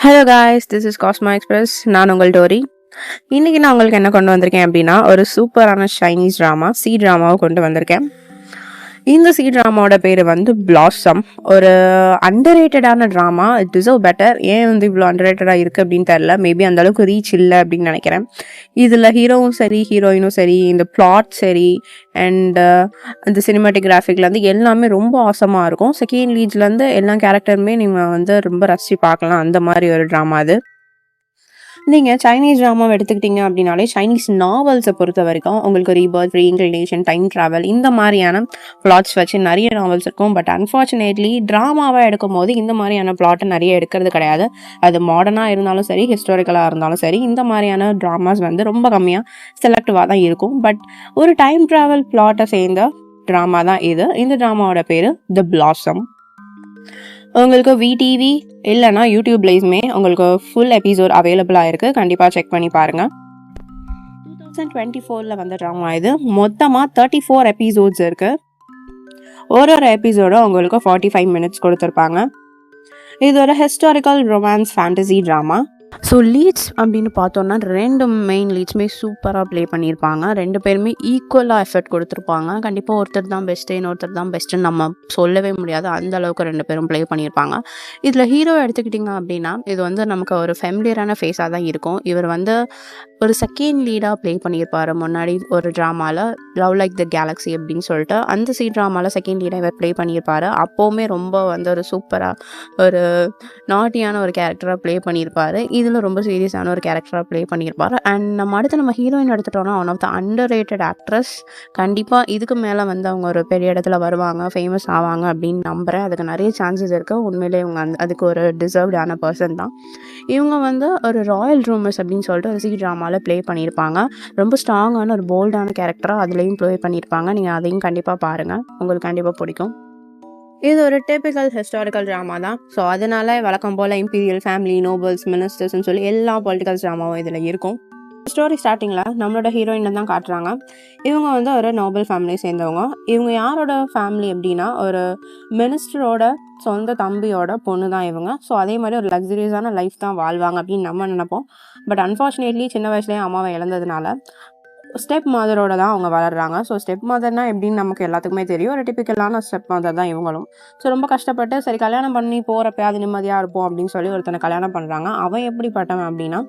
Hello guys, this is Kasma express. நான் உங்கள் Tory. இன்னைக்கு நான் உங்களுக்கு என்ன கொண்டு வந்திருக்கேன் அப்படின்னா, ஒரு சூப்பரான சைனீஸ் ட்ராமா, சி ட்ராமாவை கொண்டு வந்திருக்கேன். இந்த சி ட்ராமாவோட பேர் வந்து பிளாசம். ஒரு அண்டர் ரேட்டடான ட்ராமா. It deserve better. ஏன் வந்து இவ்வளோ அண்டர் ரேட்டடாக இருக்குது அப்படின்னு தெரில. மேபி அந்த அளவுக்கு ரீச் இல்லை அப்படின்னு நினைக்கிறேன். இதில் ஹீரோவும் சரி, ஹீரோயினும் சரி, இந்த பிளாட் சரி, அண்ட் இந்த சினிமாட்டோகிராஃபிக்லேருந்து எல்லாமே ரொம்ப ஆசமாக இருக்கும். செகண்ட் லீட்ஸ்லேருந்து எல்லா கேரக்டருமே நீங்கள் வந்து ரொம்ப ரசித்து பார்க்கலாம். அந்த மாதிரி ஒரு ட்ராமா அது. நீங்கள் சைனீஸ் ட்ராமாவை எடுத்துக்கிட்டிங்க அப்படின்னாலே சைனீஸ் நாவல்ஸை பொறுத்த வரைக்கும் உங்களுக்கு ரீபர்த், ரீஇன்க்ளினேஷன், டைம் ட்ராவல் இந்த மாதிரியான பிளாட்ஸ் வச்சு நிறைய நாவல்ஸ் இருக்கும். பட் அன்ஃபார்ச்சுனேட்லி ட்ராமாவை எடுக்கும் போது இந்த மாதிரியான பிளாட்டை நிறைய எடுக்கிறது கிடையாது. அது மாடர்னாக இருந்தாலும் சரி, ஹிஸ்டாரிக்கலாக இருந்தாலும் சரி, இந்த மாதிரியான ட்ராமாஸ் வந்து ரொம்ப கம்மியாக செலக்டிவாக தான் இருக்கும். பட் ஒரு டைம் ட்ராவல் பிளாட்டை சேர்ந்த ட்ராமா தான் இது. இந்த ட்ராமாவோட பேர் தி பிளாசம். உங்களுக்கு விடிவி இல்லைனா யூடியூப்லேயுமே உங்களுக்கு ஃபுல் எபிசோட் அவைலபிளாக இருக்குது. கண்டிப்பாக செக் பண்ணி பாருங்கள். 2024 வந்த ட்ராமா இது. மொத்தமாக 34 எபிசோட்ஸ் இருக்குது. ஒரு எபிசோடும் உங்களுக்கு 45 மினிட்ஸ் கொடுத்துருப்பாங்க. இது ஒரு historical romance fantasy drama. So leads அப்படின்னு பார்த்தோன்னா ரெண்டு மெயின் லீட்ஸுமே சூப்பராக ப்ளே பண்ணியிருப்பாங்க. ரெண்டு பேருமே ஈக்குவலாக எஃபர்ட் கொடுத்துருப்பாங்க. கண்டிப்பாக ஒருத்தர் தான் பெஸ்ட்டு, இன்னொருத்தர் தான் பெஸ்ட்டுன்னு நம்ம சொல்லவே முடியாது. அந்த அளவுக்கு ரெண்டு பேரும் ப்ளே பண்ணியிருப்பாங்க. இதில் ஹீரோ எடுத்துக்கிட்டிங்க அப்படின்னா இது வந்து நமக்கு ஒரு ஃபெமிலியரான ஃபேஸாக தான் இருக்கும். இவர் வந்து ஒரு செகண்ட் லீடாக ப்ளே பண்ணியிருப்பார். முன்னாடி ஒரு ட்ராமாவில் லவ் லைக் த கேலக்ஸி அப்படின்னு சொல்லிட்டு அந்த சி ட்ராமாவில் செகண்ட் லீடாக இவர் ப்ளே பண்ணியிருப்பார். அப்போவுமே ரொம்ப வந்து ஒரு சூப்பராக ஒரு நாட்டியான ஒரு கேரக்டராக ப்ளே பண்ணியிருப்பார். இதில் ரொம்ப சீரியஸான ஒரு கேரக்டராக ப்ளே பண்ணியிருப்பார். அண்ட் நம்ம ஹீரோயின் எடுத்துட்டோன்னா one of the underrated actress. கண்டிப்பாக இதுக்கு மேலே வந்து அவங்க ஒரு பெரிய இடத்துல வருவாங்க, ஃபேமஸ் ஆவாங்க அப்படின்னு நம்புகிறேன். அதுக்கு நிறைய சான்சஸ் இருக்குது. உண்மையிலே இவங்க அதுக்கு ஒரு டிசர்வ்டான பர்சன் தான். இவங்க வந்து ஒரு ராயல் ரூமர்ஸ் அப்படின்னு சொல்லிட்டு ஒரு சி ட்ராமாவில் ப்ளே பண்ணியிருப்பாங்க. ரொம்ப ஸ்ட்ராங்கான ஒரு போல்டான கேரக்டராக அதுலேயும் ப்ளே பண்ணியிருப்பாங்க. நீங்கள் அதையும் கண்டிப்பாக பாருங்கள், உங்களுக்கு கண்டிப்பாக பிடிக்கும். இது ஒரு டிபிக்கல் ஹிஸ்டாரிக்கல் ட்ராமா தான். ஸோ அதனால வழக்கம் போல் இம்பீரியல் ஃபேமிலி, நோபல்ஸ், மினிஸ்டர்ஸ்ன்னு சொல்லி எல்லா பொலிட்டிக்கல் ட்ராமாவும் இதில் இருக்கும். ஸ்டோரி ஸ்டார்டிங்கில் நம்மளோட ஹீரோயினை தான் காட்டுறாங்க. இவங்க வந்து ஒரு நோபல் ஃபேமிலியை சேர்ந்தவங்க. இவங்க யாரோட ஃபேமிலி அப்படின்னா ஒரு மினிஸ்டரோட சொந்த தம்பியோட பொண்ணு தான் இவங்க. ஸோ அதே மாதிரி ஒரு லக்ஸரியஸான லைஃப் தான் வாழ்வாங்க அப்படின்னு நம்ம நினைப்போம். பட் அன்ஃபார்ச்சுனேட்லி சின்ன வயசுலேயே அம்மாவை இழந்ததுனால ஸ்டெப் மதரோட தான் அவங்க வளர்கிறாங்க. ஸோ ஸ்டெப் மதர்னால் எப்படின்னு நமக்கு எல்லாத்துக்குமே தெரியும். ஒரு டிப்பிக்கலான ஸ்டெப் மதர் தான் இவங்களும். ஸோ ரொம்ப கஷ்டப்பட்டு சரி கல்யாணம் பண்ணி போகிறப்ப அது நிம்மதியாக இருப்போம் அப்படின்னு சொல்லி ஒருத்தனை கல்யாணம் பண்ணுறாங்க. அவன் எப்படிப்பட்டவன் அப்படின்னா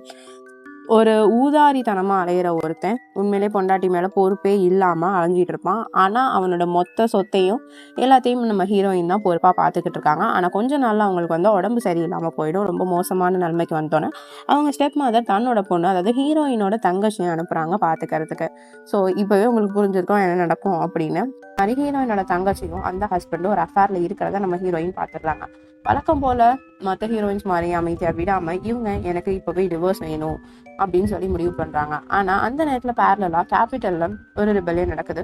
ஒரு ஊதாரித்தனமாக அலையிற ஒருத்தன். உண்மையிலே பொண்டாட்டி மேலே பொறுப்பே இல்லாமல் அலைஞ்சிட்டு இருப்பான். ஆனால் அவனோட மொத்த சொத்தையும் எல்லாத்தையும் நம்ம ஹீரோயின் தான் பொறுப்பாக பார்த்துக்கிட்டு இருக்காங்க. ஆனால் கொஞ்ச நாளில் அவங்களுக்கு வந்து உடம்பு சரியில்லாமல் போயிடும். ரொம்ப மோசமான நிலைமைக்கு வந்தோன்னே அவங்க ஸ்டெப் மதர் தன்னோட பொண்ணு, அதாவது ஹீரோயினோட தங்கச்சியை அனுப்புகிறாங்க பார்த்துக்கிறதுக்கு. ஸோ இப்போவே உங்களுக்கு புரிஞ்சிருக்கோம் என்ன நடக்கும் அப்படின்னு. மாதிரி ஹீரோயினோட தங்கச்சியும் அந்த ஹஸ்பண்டும் ஒரு அஃபேரில் இருக்கிறத நம்ம ஹீரோயின் பார்த்துடுறாங்க. வழக்கம் போல் மற்ற ஹீரோயின்ஸ் மாதிரி அமைதியாக விடாமல் இவங்க எனக்கு இப்போவே டிவோர்ஸ் வேணும் அப்படின்னு சொல்லி முடிவு பண்ணுறாங்க. ஆனால் அந்த நேரத்தில் பேரலாக கேபிட்டலில் ஒரு ரிபெல்லியன் நடக்குது.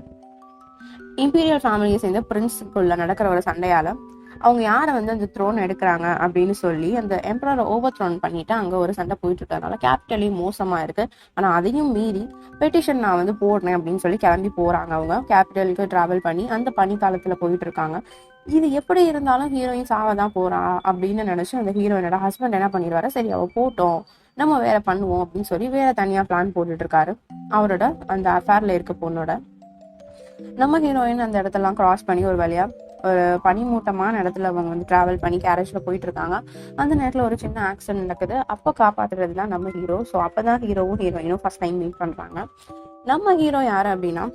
இம்பீரியல் ஃபேமிலியை சேர்ந்த பிரின்ஸுக்குள்ள நடக்கிற ஒரு சண்டையால் அவங்க யாரை வந்து அந்த த்ரோன் எடுக்கிறாங்க அப்படின்னு சொல்லி அந்த எம்பரரை ஓவர் த்ரோன் பண்ணிட்டு அங்கே ஒரு சண்டை போயிட்டு இருக்கறதுனால கேபிட்டலையும் மோசமாக இருக்குது. ஆனால் அதையும் மீறி பெட்டிஷன் நான் வந்து போடுறேன் அப்படின்னு சொல்லி கிளம்பி போகிறாங்க. அவங்க கேபிட்டலுக்கு ட்ராவல் பண்ணி அந்த பனிக்காலத்தில் போயிட்டு இருக்காங்க. இது எப்படி இருந்தாலும் ஹீரோயின் சாவ தான் போறா அப்படின்னு நினைச்சு அந்த ஹீரோயினோட ஹஸ்பண்ட் என்ன பண்ணிடுவாரு, சரி அவ போட்டோம் நம்ம வேற பண்ணுவோம் அப்படின்னு சொல்லி வேற தனியா பிளான் போட்டுட்டு இருக்காரு அவரோட அந்த அஃபேர்ல இருக்க பொண்ணோட. நம்ம ஹீரோயின் அந்த இடத்தெல்லாம் கிராஸ் பண்ணி ஒரு வழியா ஒரு பனிமூட்டமான இடத்துல அவங்க வந்து டிராவல் பண்ணி கேரேஜ்ல போயிட்டு இருக்காங்க. அந்த நேரத்துல ஒரு சின்ன ஆக்சிடென்ட் நடக்குது. அப்போ காப்பாத்துறது தான் நம்ம ஹீரோ. ஸோ அப்பதான் ஹீரோவும் ஹீரோயினும் ஃபர்ஸ்ட் டைம் மீட் பண்றாங்க. நம்ம ஹீரோ யாரு அப்படின்னா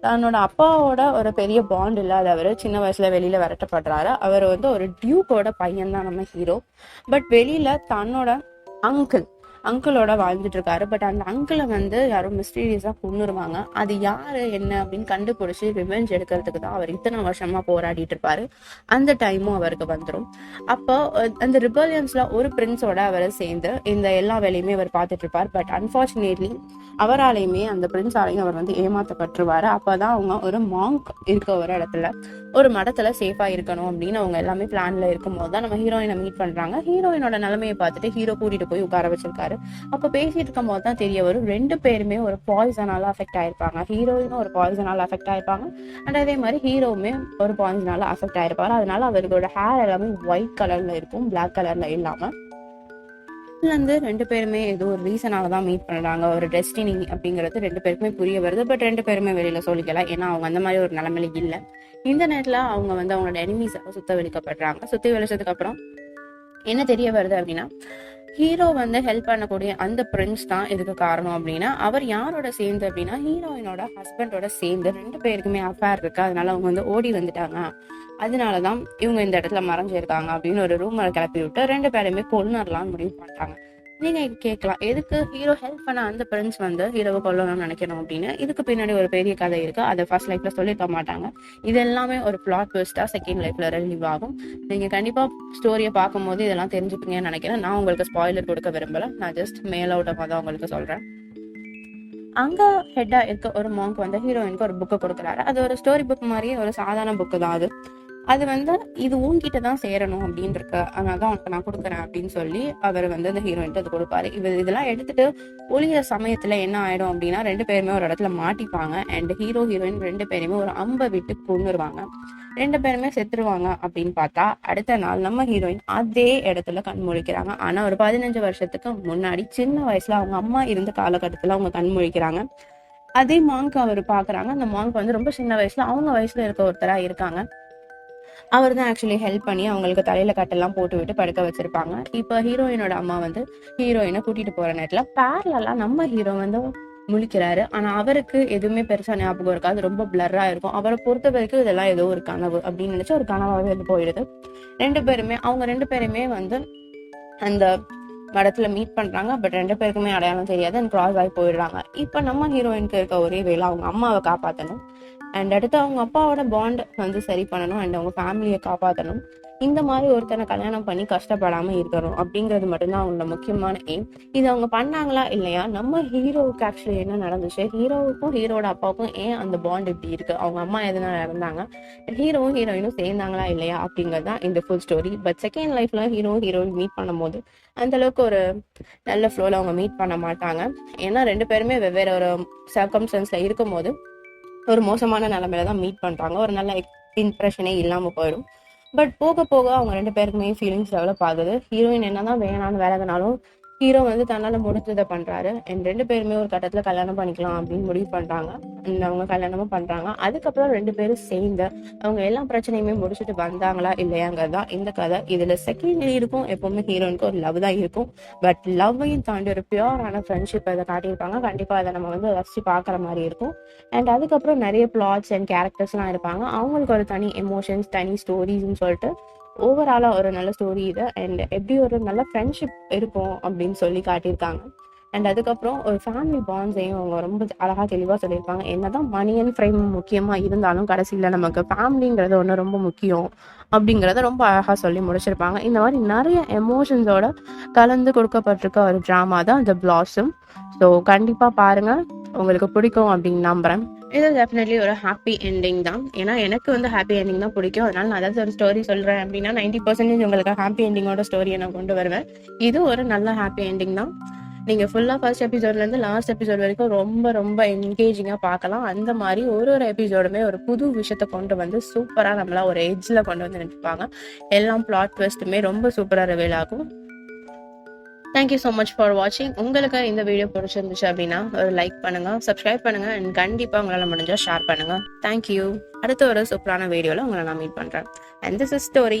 தன்னோட அப்பாவோட ஒரு பெரிய பாண்ட் இல்லாதவர் சின்ன வயசுல வெளியில விரட்டப்படுறாரு. அவர் வந்து ஒரு டியூக்கோட பையன் தான் நம்ம ஹீரோ. பட் வெளியில தன்னோட அங்கிளோட வாழ்ந்துட்டு இருக்காரு. பட் அந்த அங்கிளை வந்து யாரும் மிஸ்டீரியஸா கொன்னுருவாங்க. அது யாரு என்ன அப்படின்னு கண்டுபிடிச்சு ரிவெஞ்ச் எடுக்கிறதுக்கு தான் அவர் இத்தனை வருஷமா போராடிட்டு இருப்பாரு. அந்த டைமும் அவருக்கு வந்துடும். அப்போ அந்த ரிபல்லியன்ஸ்ல ஒரு பிரின்ஸோட அவரை சேர்ந்து இந்த எல்லா வேலையுமே அவர் பார்த்துட்டு இருப்பார். பட் அன்பார்ச்சுனேட்லி அவராலையுமே அந்த பிரின்ஸாலையும் அவர் வந்து ஏமாத்தப்பட்டுருவாரு. அப்பதான் அவங்க ஒரு மாங்க் இருக்க ஒரு இடத்துல ஒரு மடத்துல சேஃபா இருக்கணும் அப்படின்னு அவங்க எல்லாமே பிளான்ல இருக்கும் போது தான் நம்ம ஹீரோயினை மீட் பண்றாங்க. ஹீரோயினோட நிலைமையை பார்த்துட்டு ஹீரோ கூட்டிட்டு போய் உட்கார வச்சிருக்காரு. அப்ப பேசிட்டு இருக்கும் போது தான் தெரிய வரும் ரெண்டு பேருமே ஒரு பாய்சனால அஃபெக்ட் ஆயிருப்பாங்க. ஹீரோயினும் ஒரு பாய்சனால அஃபெக்ட் ஆயிருப்பாங்க. அண்ட் அதே மாதிரி ஹீரோவுமே ஒரு பாய்சனால அஃபெக்ட் ஆயிருப்பாரு. அதனால அவர்களோட ஹேர் எல்லாமே ஒயிட் கலர்ல இருக்கும், பிளாக் கலர்ல இல்லாம. இருந்து ரெண்டு பேருமே ஏதோ ஒரு ரீசனால தான் மீட் பண்றாங்க. ஒரு டெஸ்டினி அப்படிங்கிறது ரெண்டு பேருக்குமே புரிய வருது. பட் ரெண்டு பேருமே வெளியில சொல்லிக்கல. ஏன்னா அவங்க அந்த மாதிரி ஒரு நிலைமையில இல்ல. இந்த நேரத்துல அவங்க வந்து அவங்களோட எனிமீஸாக சுத்த வெளிக்கப்படுறாங்க. சுத்தி வெளிச்சதுக்கு அப்புறம் என்ன தெரிய வருது அப்படின்னா, ஹீரோ வந்து ஹெல்ப் பண்ணக்கூடிய அந்த பிரின்ஸ் தான் இதுக்கு காரணம் அப்படின்னா, அவர் யாரோட சேர்ந்து அப்படின்னா ஹீரோயினோட ஹஸ்பண்டோட சேர்ந்து ரெண்டு பேருக்குமே அஃபேர் இருக்கு. அதனால அவங்க வந்து ஓடி வந்துட்டாங்க. அதனாலதான் இவங்க இந்த இடத்துல மறைஞ்சிருக்காங்க அப்படின்னு ஒரு ரூமரை கிளப்பி விட்டு ரெண்டு பேருமே கொல்லுனர்லாம்னு முடிவு பண்றாங்க. நீங்க கேட்கலாம், எதுக்கு ஹீரோ ஹெல்ப் பண்ண அந்த பிரின்ஸ் வந்து ஹீரோவை கொல்லணும்னு நினைக்கணும் அப்படின்னு. இதுக்கு பின்னாடி ஒரு பெரிய கதை இருக்கு. அதை ஃபர்ஸ்ட் லைஃப்ல சொல்லிருக்க மாட்டாங்க. இது எல்லாமே ஒரு பிளாட் ட்விஸ்டா செகண்ட் லைஃப்ல ரிலீவ் ஆகும். நீங்க கண்டிப்பா ஸ்டோரியை பார்க்கும் போது இதெல்லாம் தெரிஞ்சுப்பீங்கன்னு நினைக்கிறேன். நான் உங்களுக்கு ஸ்பாயிலர் கொடுக்க விரும்பல. நான் ஜஸ்ட் மேலோட்டமா தான் உங்களுக்கு சொல்றேன். அங்க ஹெட்டா இருக்க ஒரு மாங்க் வந்து ஹீரோயினுக்கு ஒரு புக்கை கொடுக்குறாரு. அது ஒரு ஸ்டோரி புக் மாதிரியே ஒரு சாதாரண புக்கு தான். அது வந்து இது உன்கிட்ட தான் சேரணும் அப்படின்னு இருக்கு, அதனாலதான் உனக்கு நான் கொடுக்குறேன் அப்படின்னு சொல்லி அவர் வந்து அந்த ஹீரோயின்ட்டு அது கொடுப்பாரு. இதெல்லாம் எடுத்துட்டு ஒளிகிற சமயத்துல என்ன ஆயிடும் அப்படின்னா, ரெண்டு பேருமே ஒரு இடத்துல மாட்டிப்பாங்க. அண்ட் ஹீரோயின் ரெண்டு பேருமே ஒரு அம்பை விட்டு கொண்டுருவாங்க. ரெண்டு பேருமே செத்துருவாங்க. அப்படின்னு பார்த்தா அடுத்த நாள் நம்ம ஹீரோயின் அதே இடத்துல கண் முழிக்கிறாங்க. ஆனா ஒரு 15 வருஷத்துக்கு முன்னாடி சின்ன வயசுல அவங்க அம்மா இருந்த காலகட்டத்துல அவங்க கண் முழிக்கிறாங்க. அதே மாங்க் அவர் பாக்குறாங்க. அந்த மாங்க் வந்து ரொம்ப சின்ன வயசுல அவங்க வயசுல இருக்க ஒருத்தரா இருக்காங்க. அவர் தான் ஆக்சுவலி ஹெல்ப் பண்ணி அவங்களுக்கு தலையில கட்டெல்லாம் போட்டு விட்டு படுக்க வச்சிருப்பாங்க. இப்ப ஹீரோயினோட அம்மா வந்து ஹீரோயினை கூட்டிட்டு போற நேரத்துல பேரலா நம்ம ஹீரோ வந்து முழிக்கிறாரு. ஆனா அவருக்கு எதுவுமே பெருசா ஞாபகம் இருக்காது. ரொம்ப பிளர்ரா இருக்கும். அவரை பொறுத்த வரைக்கும் இதெல்லாம் ஏதோ ஒரு கனவு அப்படின்னு நினைச்சு ஒரு கனவாவே அது போயிடுது. அவங்க ரெண்டு பேருமே வந்து அந்த இடத்துல மீட் பண்றாங்க. பட் ரெண்டு பேருக்குமே அடையாளம் தெரியாது. அண்ட் கிராஸ் ஆகி போயிடுறாங்க. இப்ப நம்ம ஹீரோயினுக்கு இருக்க ஒரே வேலை அவங்க அம்மாவை காப்பாற்றணும். அண்ட் அடுத்து அவங்க அப்பாவோட பாண்ட் வந்து சரி பண்ணணும். அண்ட் அவங்க ஃபேமிலியை காப்பாற்றணும். இந்த மாதிரி ஒருத்தனை கல்யாணம் பண்ணி கஷ்டப்படாம இருக்கணும் அப்படிங்கிறது மட்டும்தான் அவங்களோட முக்கியமான எய்ம். இது அவங்க பண்ணாங்களா இல்லையா, நம்ம ஹீரோவுக்கு ஆக்சுவலி என்ன நடந்துச்சு, ஹீரோவுக்கும் ஹீரோட அப்பாவுக்கும் ஏன் அந்த பாண்ட் இப்படி இருக்கு, அவங்க அம்மா எதனால இறந்தாங்க, ஹீரோவும் ஹீரோயினும் சேர்ந்தாங்களா இல்லையா அப்படிங்கிறது தான் இந்த ஃபுல் ஸ்டோரி. பட் செகண்ட் லைஃப்ல ஹீரோயின் மீட் பண்ணும்போது அந்த அளவுக்கு ஒரு நல்ல ஃப்ளோல அவங்க மீட் பண்ண மாட்டாங்க. ஏன்னா ரெண்டு பேருமே வெவ்வேறு ஒரு சர்க்கம்ஸ்டன்ஸ்ல இருக்கும்போது ஒரு மோசமான நிலைமையில தான் மீட் பண்றாங்க. ஒரு நல்ல இம்ப்ரெஷனே இல்லாம போயிடும். பட் போக போக அவங்க ரெண்டு பேருக்குமே ஃபீலிங்ஸ் டெவலப் ஆகுது. ஹீரோயின் என்னதான் வேணான்னு விலகினாலும் ஹீரோ வந்து தன்னால முடிஞ்சதை பண்றாரு. அண்ட் ரெண்டு பேருமே ஒரு கட்டத்துல கல்யாணம் பண்ணிக்கலாம் அப்படின்னு முடிவு பண்றாங்க. அண்ட் அவங்க கல்யாணமும் பண்றாங்க. அதுக்கப்புறம் ரெண்டு பேரும் சேர்ந்து அவங்க எல்லா பிரச்சனையுமே முடிச்சுட்டு வந்தாங்களா இல்லையாங்கிறது தான் இந்த கதை. இதுல செகண்ட் லீடுக்கும் எப்பவுமே ஹீரோயினுக்கும் ஒரு லவ் தான் இருக்கும். பட் லவ்வையும் தாண்டி ஒரு பியூரான ஃப்ரெண்ட்ஷிப் அதை காட்டியிருப்பாங்க. கண்டிப்பா அதை நம்ம வந்து ரசிச்சு பாக்குற மாதிரி இருக்கும். அண்ட் அதுக்கப்புறம் நிறைய பிளாட்ஸ் அண்ட் கேரக்டர்ஸ் எல்லாம் இருப்பாங்க. அவங்களுக்கு ஒரு தனி எமோஷன்ஸ், தனி ஸ்டோரிஸ்ன்னு சொல்லிட்டு ஓவராலா ஒரு நல்ல ஸ்டோரி இது. அண்ட் எப்படி ஒரு நல்ல ஃப்ரெண்ட்ஷிப் இருக்கும் அப்படின்னு சொல்லி காட்டியிருக்காங்க. அண்ட் அதுக்கப்புறம் ஒரு ஃபேமிலி பாண்ட்ஸையும் அவங்க ரொம்ப அழகா தெளிவா சொல்லியிருப்பாங்க. என்னதான் மணி அண்ட் ஃப்ரேம் முக்கியமா இருந்தாலும் கடைசியில நமக்கு ஃபேமிலிங்கிறது ஒன்று ரொம்ப முக்கியம் அப்படிங்கிறத ரொம்ப அழகா சொல்லி முடிச்சிருப்பாங்க. இந்த மாதிரி நிறைய எமோஷன்ஸோட கலந்து கொடுக்கப்பட்டிருக்க ஒரு ட்ராமா தான் த பிளாசம். ஸோ கண்டிப்பா பாருங்க, உங்களுக்கு பிடிக்கும் அப்படின்னு நம்புறேன். இது டெஃபினெட்லி ஒரு ஹாப்பி எண்டிங் தான். ஏன்னா எனக்கு வந்து ஹாப்பி எண்டிங் தான் பிடிக்கும். அதனால நான் ஏதாவது ஒரு ஸ்டோரி சொல்றேன் அப்படின்னா 90% உங்களுக்கு ஹாப்பி எண்டிங்கோட ஸ்டோரியை நான் கொண்டு வருவேன். இது ஒரு நல்ல ஹாப்பி எண்டிங் தான். நீங்க ஃபுல்லா ஃபர்ஸ்ட் எபிசோட்ல இருந்து லாஸ்ட் எபிசோட் வரைக்கும் ரொம்ப ரொம்ப என்கேஜிங்கா பார்க்கலாம். அந்த மாதிரி ஒரு எபிசோடுமே ஒரு புது விஷயத்த கொண்டு வந்து சூப்பரா நம்மளா ஒரு எட்ஜ்ல கொண்டு வந்து நினைப்பாங்க. எல்லாம் பிளாட் ட்விஸ்ட்டுமே ரொம்ப சூப்பரா ரிவீல் ஆகும். தேங்க்யூ ஸோ மச் ஃபார் வாட்சிங். உங்களுக்கு இந்த வீடியோ பிடிச்சிருந்துச்சு அப்படின்னா ஒரு லைக் பண்ணுங்க, சப்ஸ்கிரைப் பண்ணுங்க, அண்ட் கண்டிப்பாக உங்களால் முடிஞ்சா ஷேர் பண்ணுங்க. தேங்க்யூ. அடுத்த ஒரு சூப்பரான வீடியோவில் உங்களை நான் மீட் பண்ணுறேன். And this is story.